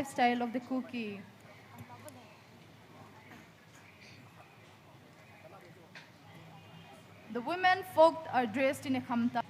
lifestyle of the Kuki. The women folk are dressed in a khamta.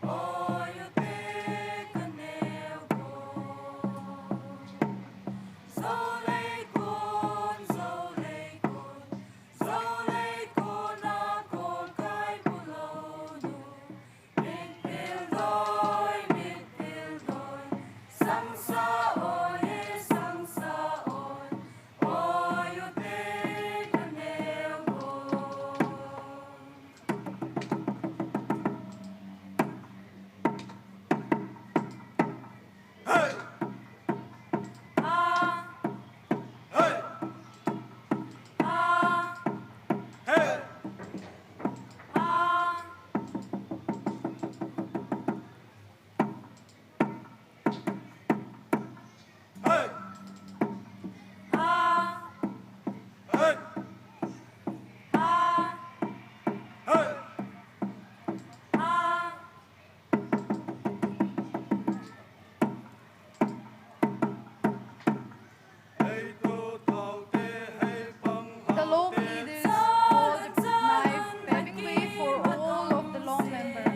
The long leaders hold the knife, paving way for all of the long member.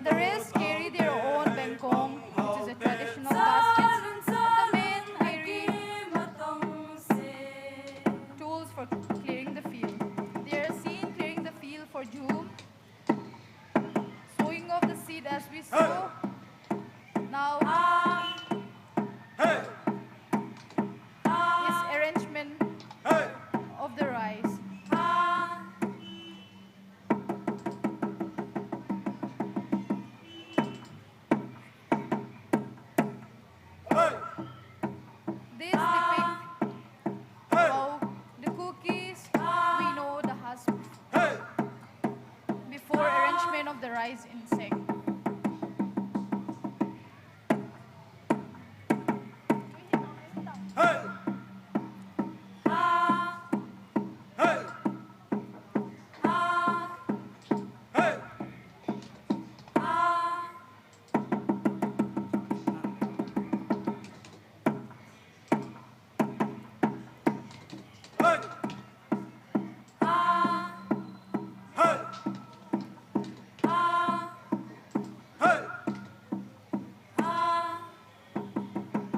The rest carry their own bengkong, which is a traditional basket, and the men carry tools for clearing the field. They are seen clearing the field for June, sowing of the seed as we sow. Now, is arrangement of the rice. This depicts how the cookies we know the husband before arrangement of the rice insect.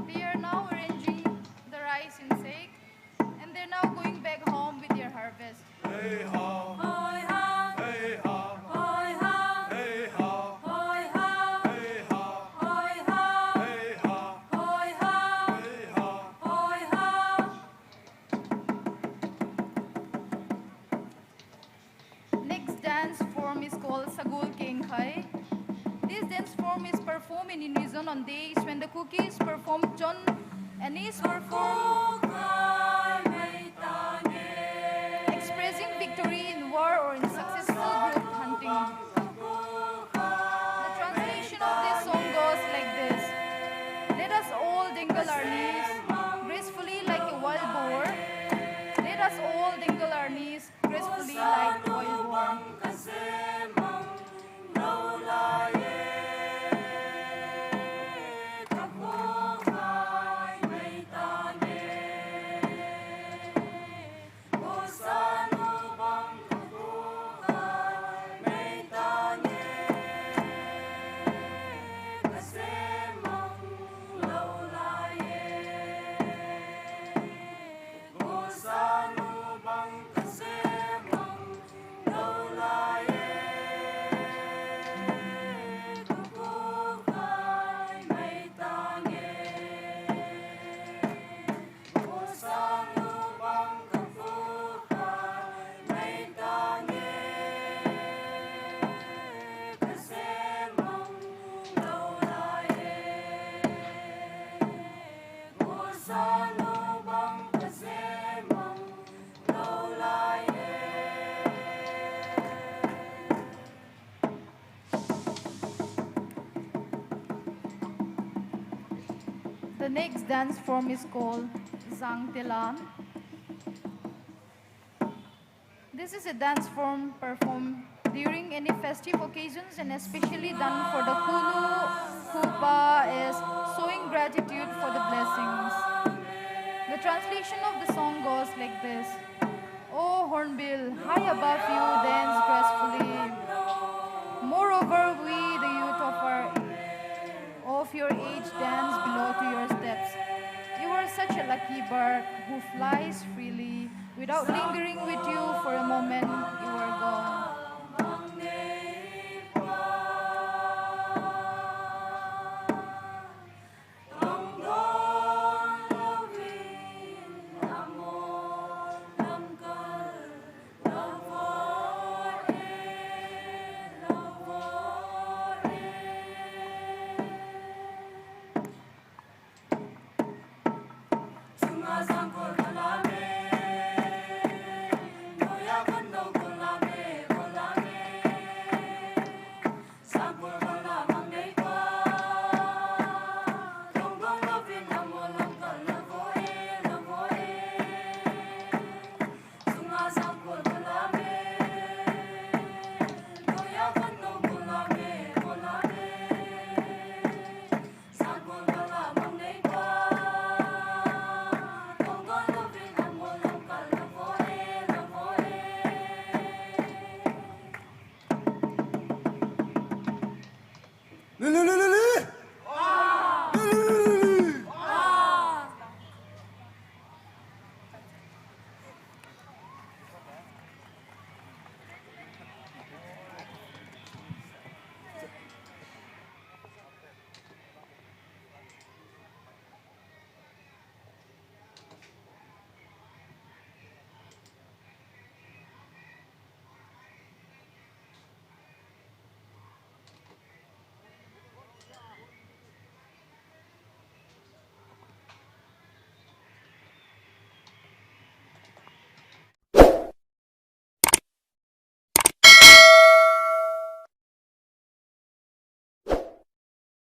They are now arranging the rice insect and they're now going back home with their harvest. Next dance form is called Sagul Kengkhai. This dance form is performed in unison on days when the cookies perform John and is performed expressing victory in war or in successful group hunting. The translation of this song goes like this. Let us all dangle our knees gracefully like a wild boar. Let us all dangle our knees gracefully like a wild boar. The next dance form is called Zang Telan. This is a dance form performed during any festive occasions and especially done for the Kulu Kupa as showing gratitude for the blessings. translation of the song goes like this. Oh, hornbill, high above you, dance gracefully. Moreover, we, the youth of your age, dance below to your steps. You are such a lucky bird who flies freely. Without lingering with you for a moment, you are gone. Sang